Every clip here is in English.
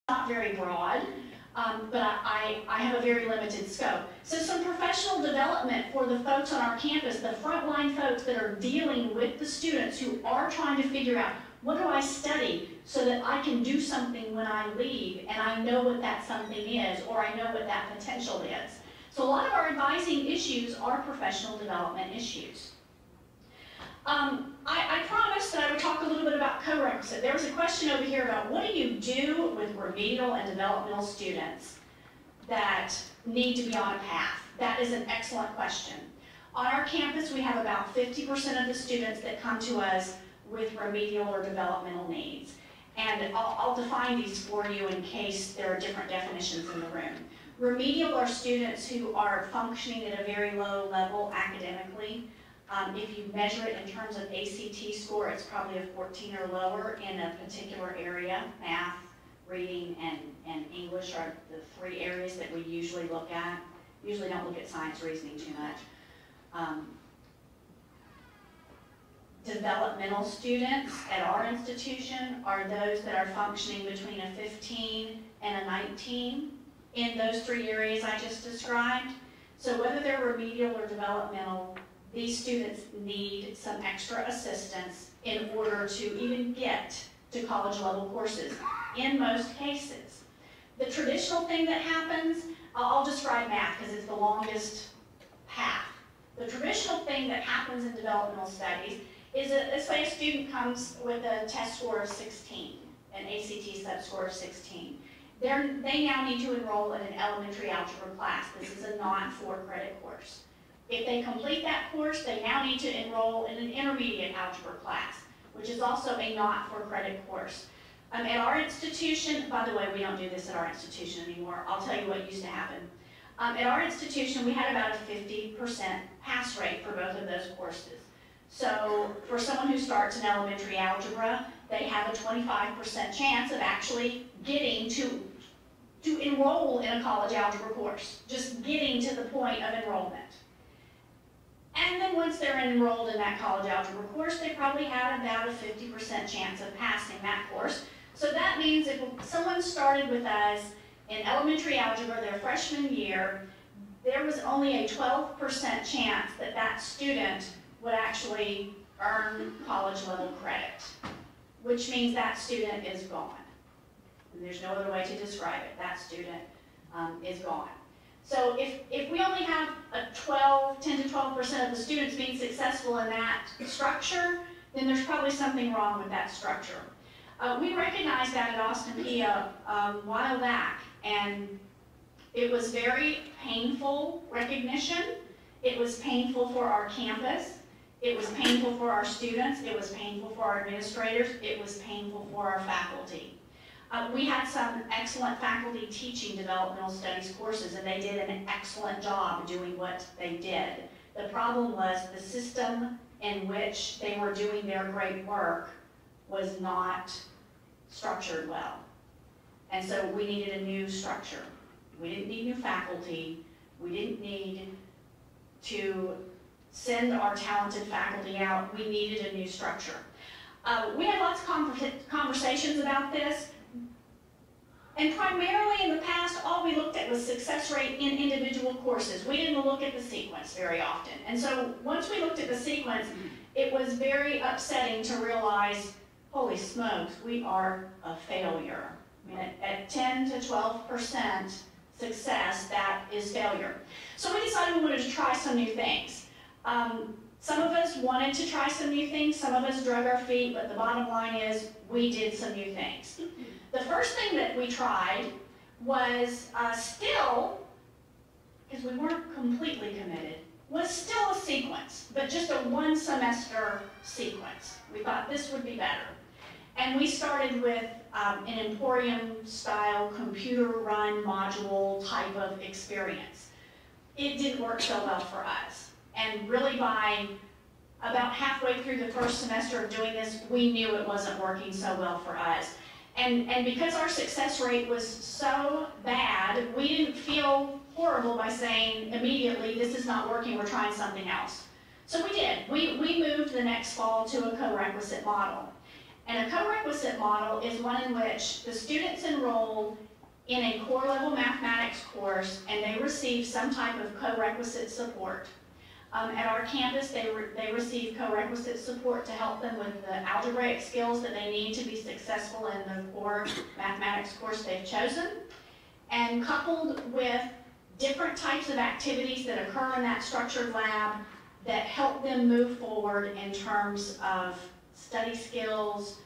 not very broad, but I have a very limited scope. So some professional development for the folks on our campus, the frontline folks that are dealing with the students who are trying to figure out, what do I study so that I can do something when I leave and I know what that something is, or I know what that potential is. So a lot of our advising issues are professional development issues. I promised that I would talk a little bit about co-requisite. There was a question over here about what do you do with remedial and developmental students that need to be on a path? That is an excellent question. On our campus, we have about 50% of the students that come to us with remedial or developmental needs. And I'll define these for you in case there are different definitions in the room. Remedial are students who are functioning at a very low level academically. If you measure it in terms of ACT score, it's probably a 14 or lower in a particular area. Math, reading, and English are the three areas that we usually look at. Usually don't look at science reasoning too much. Developmental students at our institution are those that are functioning between a 15 and a 19 in those three areas I just described. So whether they're remedial or developmental, these students need some extra assistance in order to even get to college level courses in most cases. The traditional thing that happens, I'll describe math because it's the longest path. The traditional thing that happens in developmental studies is that, let's say a student comes with a test score of 16, an ACT sub-score of 16. They now need to enroll in an elementary algebra class. This is a non-4-credit course. If they complete that course, they now need to enroll in an intermediate algebra class, which is also a not-for-credit course. At our institution, by the way, we don't do this at our institution anymore. I'll tell you what used to happen. At our institution, we had about a 50% pass rate for both of those courses. So for someone who starts in elementary algebra, they have a 25% chance of actually getting to enroll in a college algebra course, just getting to the point of enrollment. And then once they're enrolled in that college algebra course, they probably have about a 50% chance of passing that course. So that means if someone started with us in elementary algebra their freshman year, there was only a 12% chance that that student would actually earn college level credit, which means that student is gone. And there's no other way to describe it. That student is gone. So if we only have 10 to 12% of the students being successful in that structure, then there's probably something wrong with that structure. We recognized that at Austin P a while back, and it was very painful recognition. It was painful for our campus. It was painful for our students. It was painful for our administrators. It was painful for our faculty. We had some excellent faculty teaching developmental studies courses, and they did an excellent job doing what they did. The problem was the system in which they were doing their great work was not structured well. And so we needed a new structure. We didn't need new faculty. We didn't need to send our talented faculty out. We needed a new structure. We had lots of conversations about this. And primarily in the past, all we looked at was success rate in individual courses. We didn't look at the sequence very often. And so once we looked at the sequence, it was very upsetting to realize, holy smokes, we are a failure. I mean, at 10 to 12% success, that is failure. So we decided we wanted to try some new things. Some of us wanted to try some new things, some of us drug our feet, but the bottom line is we did some new things. The first thing that we tried was still, because we weren't completely committed, was still a sequence, but just a one-semester sequence. We thought this would be better. And we started with an Emporium-style computer-run module type of experience. It didn't work so well for us. And really by about halfway through the first semester of doing this, we knew it wasn't working so well for us. And because our success rate was so bad, we didn't feel horrible by saying immediately, this is not working, we're trying something else. So we did. We moved the next fall to a co-requisite model. And a co-requisite model is one in which the students enroll in a core level mathematics course and they receive some type of co-requisite support. At our campus, they receive co-requisite support to help them with the algebraic skills that they need to be successful in the core mathematics course they've chosen. And coupled with different types of activities that occur in that structured lab that help them move forward in terms of study skills,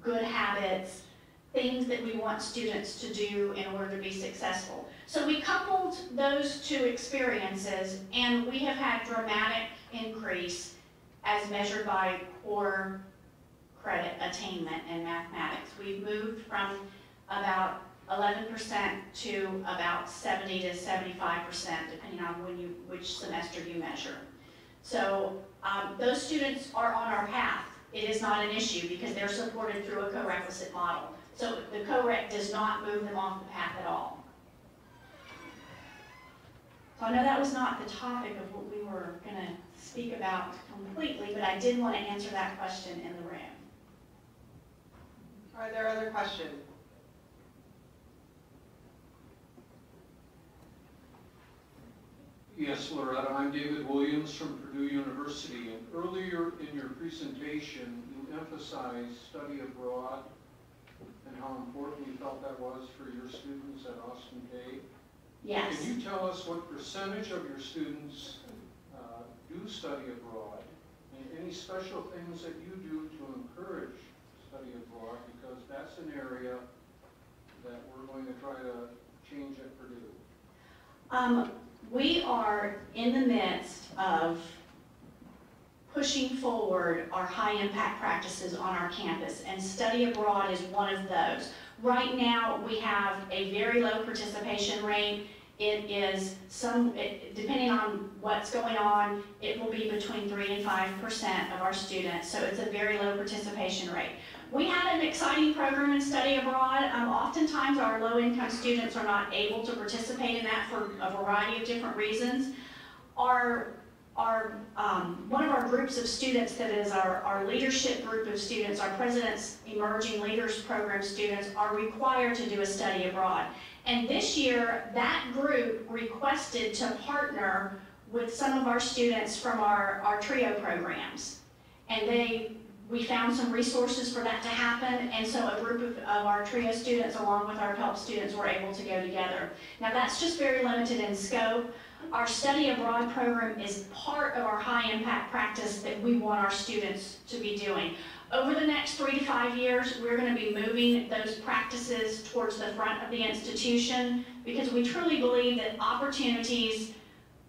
good habits, things that we want students to do in order to be successful. So we coupled those two experiences, and we have had dramatic increase as measured by core credit attainment in mathematics. We've moved from about 11% to about 70 to 75%, depending on which semester you measure. So those students are on our path. It is not an issue because they're supported through a co-requisite model. So the co-rec does not move them off the path at all. So I know that was not the topic of what we were going to speak about completely, but I did want to answer that question in the room. Are there other questions? Yes, Loretta, I'm David Williams from Purdue University, and earlier in your presentation you emphasized study abroad and how important you felt that was for your students at Austin Peay. Yes. Can you tell us what percentage of your students do study abroad, and any special things that you do to encourage study abroad, because that's an area that we're going to try to change at Purdue? We are in the midst of pushing forward our high impact practices on our campus, and study abroad is one of those. Right now we have a very low participation rate. It is depending on what's going on, it will be between 3 and 5% of our students, so it's a very low participation rate. We had an exciting program in study abroad. Oftentimes our low-income students are not able to participate in that for a variety of different reasons. One of our groups of students that is our leadership group of students, our President's Emerging Leaders Program students, are required to do a study abroad. And this year, that group requested to partner with some of our students from our TRIO programs. And we found some resources for that to happen, and so a group of our TRIO students along with our PELP students were able to go together. Now that's just very limited in scope. Our study abroad program is part of our high impact practice that we want our students to be doing. Over the next 3 to 5 years, we're going to be moving those practices towards the front of the institution, because we truly believe that opportunities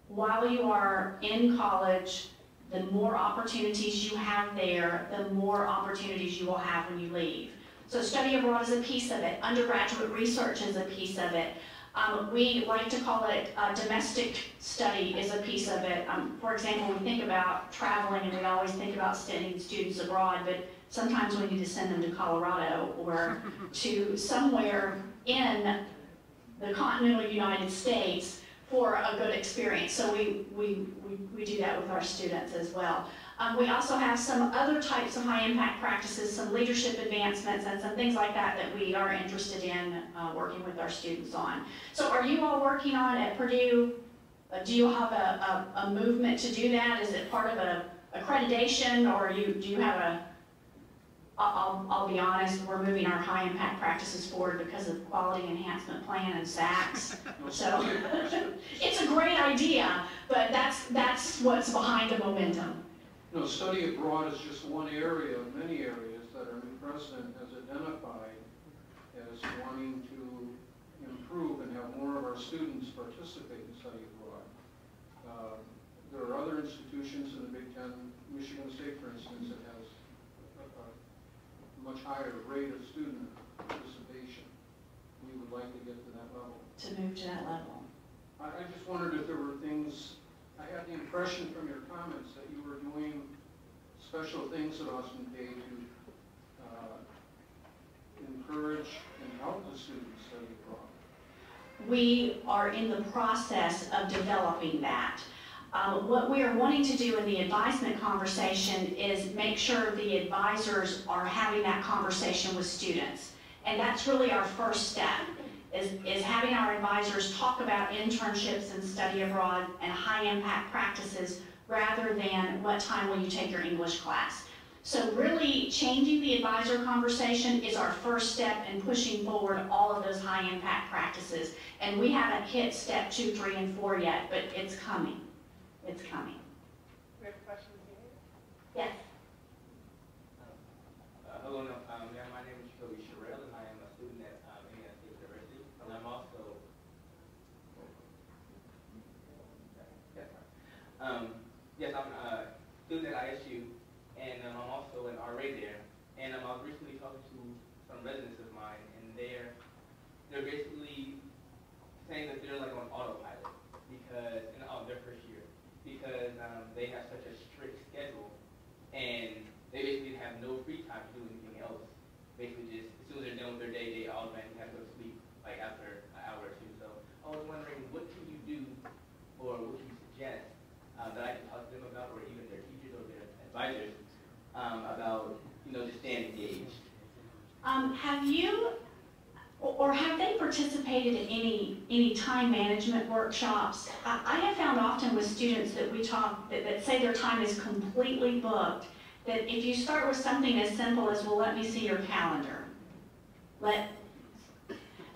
while you are in college, the more opportunities you have there, the more opportunities you will have when you leave. So study abroad is a piece of it. Undergraduate research is a piece of it. We like to call it domestic study is a piece of it. For example, we think about traveling and we always think about sending students abroad, but sometimes we need to send them to Colorado or to somewhere in the continental United States for a good experience. So we do that with our students as well. We also have some other types of high impact practices, some leadership advancements and some things like that that we are interested in working with our students on. So are you all working on at Purdue, do you have a movement to do that? Is it part of an accreditation, or do you have a, I'll be honest, we're moving our high impact practices forward because of quality enhancement plan and SACs. So it's a great idea, but that's what's behind the momentum. No, study abroad is just one area of many areas that our new president has identified as wanting to improve and have more of our students participate in study abroad. There are other institutions in the Big Ten, Michigan State, for instance, that has a much higher rate of student participation. We would like to get to that level. To move to that level. I just wondered if there were things, I had the impression from your comments that you were doing special things at Austin Peay to encourage and help the students study abroad. We are in the process of developing that. What we are wanting to do in the advisement conversation is make sure the advisors are having that conversation with students. And that's really our first step, is having our advisors talk about internships and study abroad and high impact practices rather than what time will you take your English class. So really changing the advisor conversation is our first step in pushing forward all of those high impact practices. And we haven't hit step 2, 3, and 4 yet, but it's coming. It's coming. We have a question here. Yes. Hello, ma'am. My name is Sherelle, and I am a student at Indiana State University. And I'm also yes, I'm a student at ISU, and I'm also an RA there. And I was recently talking to some residents of mine, and they're basically saying that they're like on autopilot because their first year, because they have such a strict schedule, and they basically have no free time to do anything else. Basically, just as soon as they're done with their day, they automatically have to go to sleep, like after an hour or two. So I was wondering, what can you do, or what can you suggest that I can talk to them about, or even their teachers or their advisors about, just staying engaged? Have you, or have they participated in any time management workshops? I have found often with students that we talk, that say their time is completely booked, that if you start with something as simple as, well, let me see your calendar.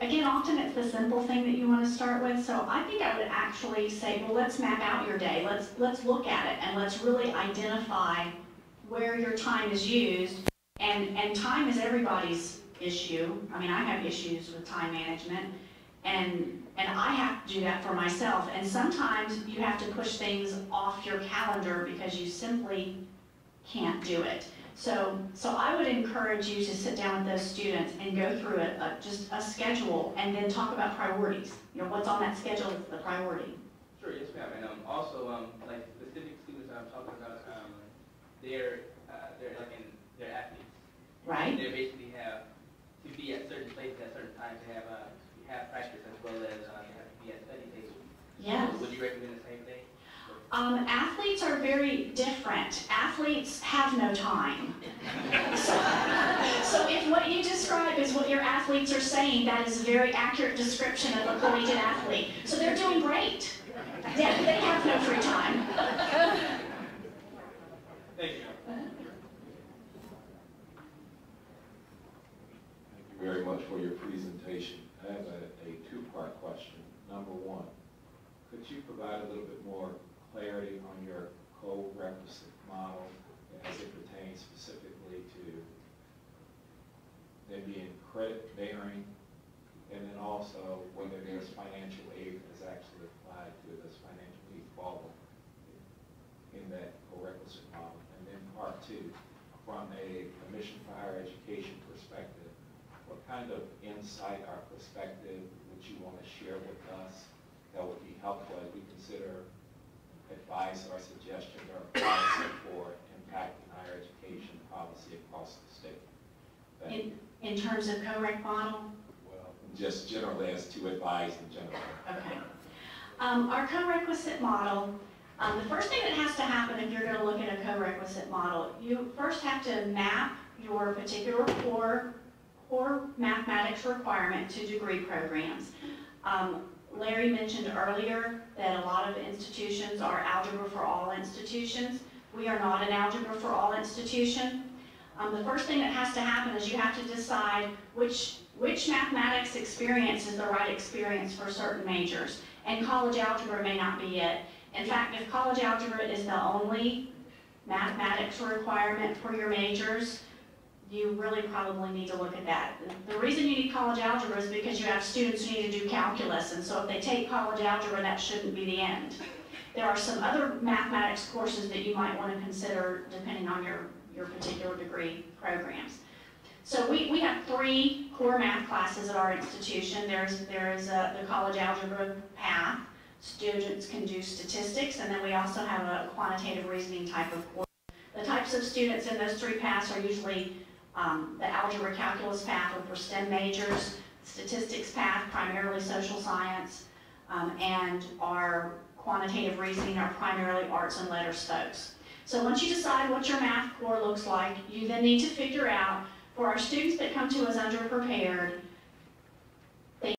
Again, often it's the simple thing that you want to start with, so I think I would actually say, well, let's map out your day. Let's look at it, and let's really identify where your time is used. And time is everybody's issue. I mean, I have issues with time management, and I have to do that for myself. And sometimes you have to push things off your calendar because you simply can't do it. So I would encourage you to sit down with those students and go through just a schedule, and then talk about priorities. What's on that schedule is the priority. Sure, yes, ma'am. And also, like specific students I'm talking about, they're athletes. Right. They basically have to be at certain places at certain times to have practice, as well as they have to be at study tables. Yes. So would you recommend the same thing? Athletes are very different. Athletes have no time. So if what you describe is what your athletes are saying, that is a very accurate description of a collegiate athlete. So they're doing great. They have no free time. Thank you. Thank you very much for your presentation. I have a two-part question. Number one, could you provide a little bit more clarity on your co-requisite model as it pertains specifically to there being credit bearing, and then also whether there's financial aid that's actually applied to this financial aid fall in that co-requisite model? And then part two, from a Mission for Higher Education perspective, what kind of insight or perspective would you want to share with us that would be helpful as we consider advice or suggestions or policy for impacting higher education policy across the state? In terms of co-rec model? Well, just generally as to advise in general. Okay. Our co-requisite model, the first thing that has to happen if you're going to look at a co-requisite model, you first have to map your particular core mathematics requirement to degree programs. Larry mentioned earlier that a lot of institutions are algebra for all institutions. We are not an algebra for all institution. The first thing that has to happen is you have to decide which mathematics experience is the right experience for certain majors. And college algebra may not be it. In fact, if college algebra is the only mathematics requirement for your majors, you really probably need to look at that. The reason you need college algebra is because you have students who need to do calculus, and so if they take college algebra, that shouldn't be the end. There are some other mathematics courses that you might want to consider depending on your particular degree programs. So we have 3 core math classes at our institution. There's the college algebra path. Students can do statistics, and then we also have a quantitative reasoning type of course. The types of students in those 3 paths are usually the algebra calculus path for STEM majors, statistics path, primarily social science, and our quantitative reasoning are primarily arts and letters folks. So once you decide what your math core looks like, you then need to figure out, for our students that come to us underprepared,